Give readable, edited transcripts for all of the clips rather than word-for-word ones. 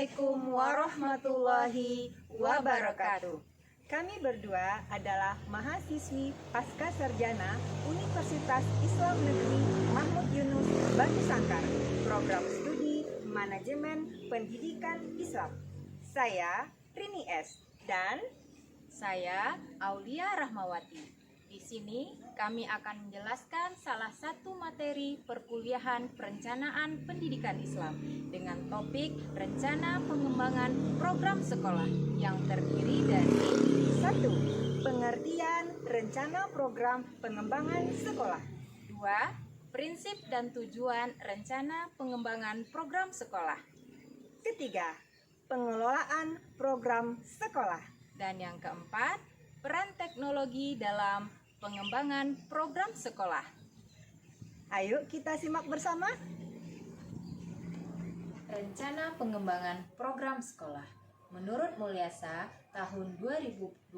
Assalamualaikum warahmatullahi wabarakatuh. Kami berdua adalah mahasiswi Pasca Sarjana Universitas Islam Negeri Mahmud Yunus Batu Sangkar, program studi Manajemen Pendidikan Islam. Saya Rini S. dan Saya Aulia Rahmawati. Di sini kami akan menjelaskan salah satu materi perkuliahan perencanaan pendidikan Islam dengan topik rencana pengembangan program sekolah yang terdiri dari 1. Pengertian rencana program pengembangan sekolah. 2. Prinsip dan tujuan rencana pengembangan program sekolah. Ketiga, pengelolaan program sekolah. Dan yang keempat, peran teknologi dalam pengembangan program sekolah. Ayo kita simak bersama. Rencana pengembangan program sekolah. Menurut Mulyasa, tahun 2022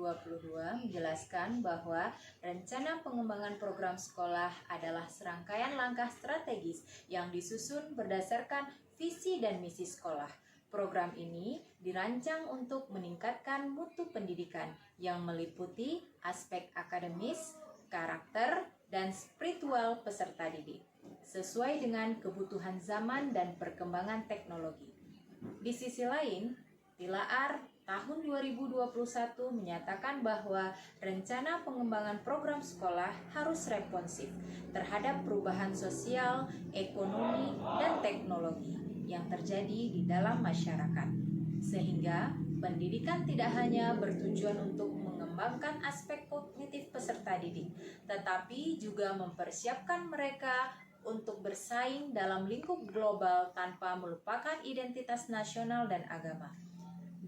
menjelaskan bahwa rencana pengembangan program sekolah adalah serangkaian langkah strategis yang disusun berdasarkan visi dan misi sekolah. Program ini dirancang untuk meningkatkan mutu pendidikan yang meliputi aspek akademis, karakter, dan spiritual peserta didik, sesuai dengan kebutuhan zaman dan perkembangan teknologi. Di sisi lain, Tilaar tahun 2021 menyatakan bahwa rencana pengembangan program sekolah harus responsif terhadap perubahan sosial, ekonomi, dan teknologi yang terjadi di dalam masyarakat, sehingga pendidikan tidak hanya bertujuan untuk mengembangkan aspek kognitif peserta didik, tetapi juga mempersiapkan mereka untuk bersaing dalam lingkup global tanpa melupakan identitas nasional dan agama.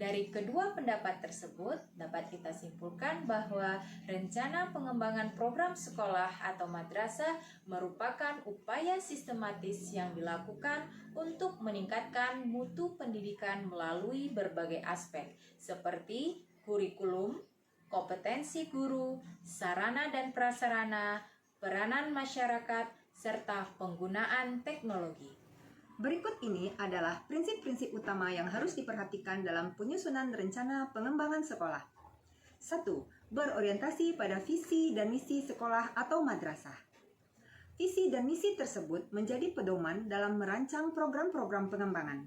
Dari kedua pendapat tersebut, dapat kita simpulkan bahwa rencana pengembangan program sekolah atau madrasah merupakan upaya sistematis yang dilakukan untuk meningkatkan mutu pendidikan melalui berbagai aspek, seperti kurikulum, kompetensi guru, sarana dan prasarana, peranan masyarakat, serta penggunaan teknologi. Berikut ini adalah prinsip-prinsip utama yang harus diperhatikan dalam penyusunan rencana pengembangan sekolah. 1. Berorientasi pada visi dan misi sekolah atau madrasah. Visi dan misi tersebut menjadi pedoman dalam merancang program-program pengembangan.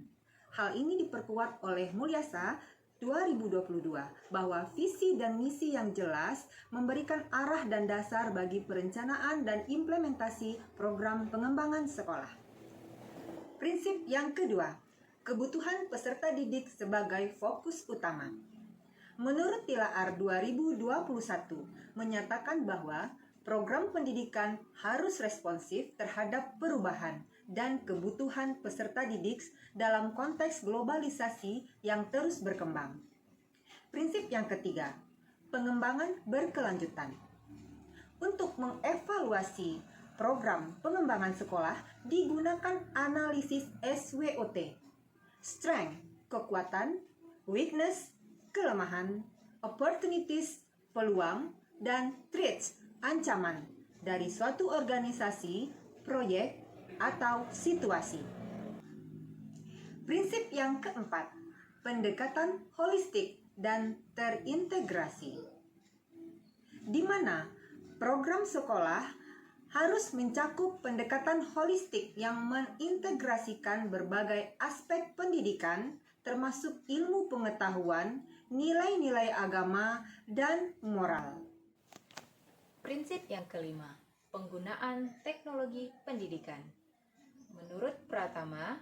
Hal ini diperkuat oleh Mulyasa 2022 bahwa visi dan misi yang jelas memberikan arah dan dasar bagi perencanaan dan implementasi program pengembangan sekolah. Prinsip yang kedua, kebutuhan peserta didik sebagai fokus utama. Menurut Tilaar 2021 menyatakan bahwa program pendidikan harus responsif terhadap perubahan dan kebutuhan peserta didik dalam konteks globalisasi yang terus berkembang. Prinsip yang ketiga, pengembangan berkelanjutan. Untuk mengevaluasi program pengembangan sekolah digunakan analisis SWOT, strength, kekuatan, weakness, kelemahan, opportunities, peluang, dan threats, ancaman dari suatu organisasi, proyek, atau situasi. Prinsip yang keempat, pendekatan holistik dan terintegrasi, di mana program sekolah harus mencakup pendekatan holistik yang mengintegrasikan berbagai aspek pendidikan, termasuk ilmu pengetahuan, nilai-nilai agama, dan moral. Prinsip yang kelima, penggunaan teknologi pendidikan. Menurut Pratama,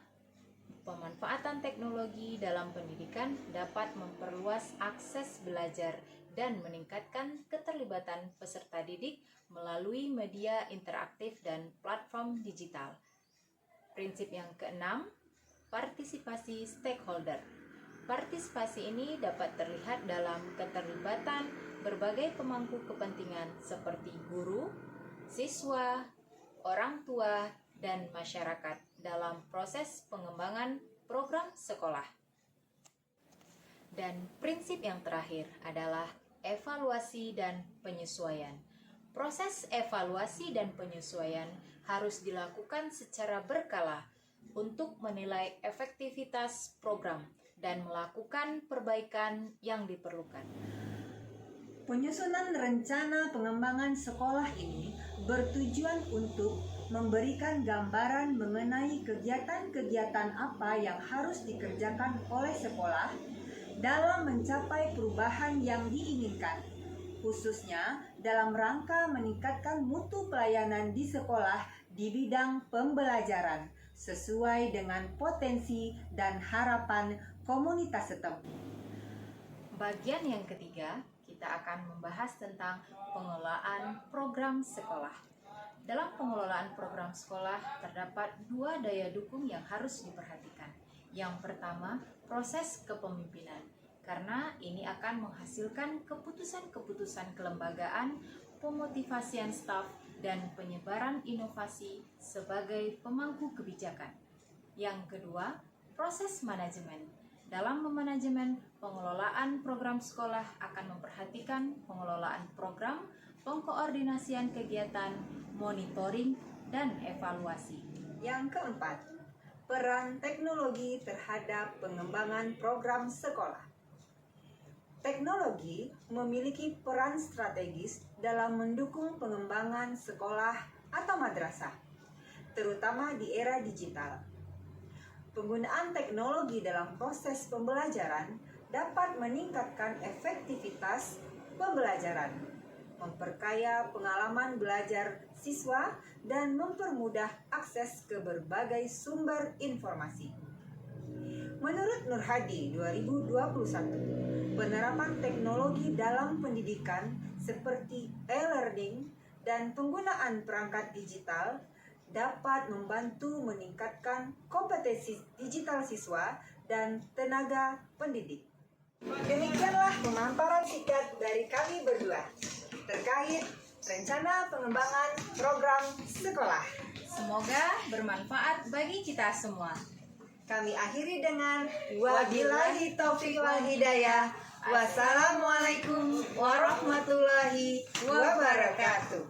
pemanfaatan teknologi dalam pendidikan dapat memperluas akses belajar dan meningkatkan keterlibatan peserta didik melalui media interaktif dan platform digital. Prinsip yang keenam, partisipasi stakeholder. Partisipasi ini dapat terlihat dalam keterlibatan berbagai pemangku kepentingan seperti guru, siswa, orang tua, dan masyarakat dalam proses pengembangan program sekolah. Dan prinsip yang terakhir adalah evaluasi dan penyesuaian. Proses evaluasi dan penyesuaian harus dilakukan secara berkala untuk menilai efektivitas program dan melakukan perbaikan yang diperlukan. Penyusunan rencana pengembangan sekolah ini bertujuan untuk memberikan gambaran mengenai kegiatan-kegiatan apa yang harus dikerjakan oleh sekolah dalam mencapai perubahan yang diinginkan, khususnya dalam rangka meningkatkan mutu pelayanan di sekolah di bidang pembelajaran sesuai dengan potensi dan harapan komunitas setempat. Bagian yang ketiga, kita akan membahas tentang pengelolaan program sekolah. Dalam pengelolaan program sekolah terdapat dua daya dukung yang harus diperhatikan. Yang pertama, proses kepemimpinan, karena ini akan menghasilkan keputusan-keputusan kelembagaan, pemotivasian staf, dan penyebaran inovasi sebagai pemangku kebijakan. Yang kedua, proses manajemen. Dalam memanajemen pengelolaan program sekolah akan memperhatikan pengelolaan program, pengkoordinasian kegiatan, monitoring, dan evaluasi. Yang keempat, peran teknologi terhadap pengembangan program sekolah. Teknologi memiliki peran strategis dalam mendukung pengembangan sekolah atau madrasah, terutama di era digital. Penggunaan teknologi dalam proses pembelajaran dapat meningkatkan efektivitas pembelajaran, memperkaya pengalaman belajar siswa, dan mempermudah akses ke berbagai sumber informasi. Menurut Nur Hadi 2021, penerapan teknologi dalam pendidikan seperti e-learning dan penggunaan perangkat digital dapat membantu meningkatkan kompetensi digital siswa dan tenaga pendidik. Demikianlah pemaparan singkat dari kami berdua terkait rencana pengembangan program sekolah. Semoga bermanfaat bagi kita semua. Kami akhiri dengan wabillahi taufiq wal hidayah. Wassalamualaikum warahmatullahi wabarakatuh.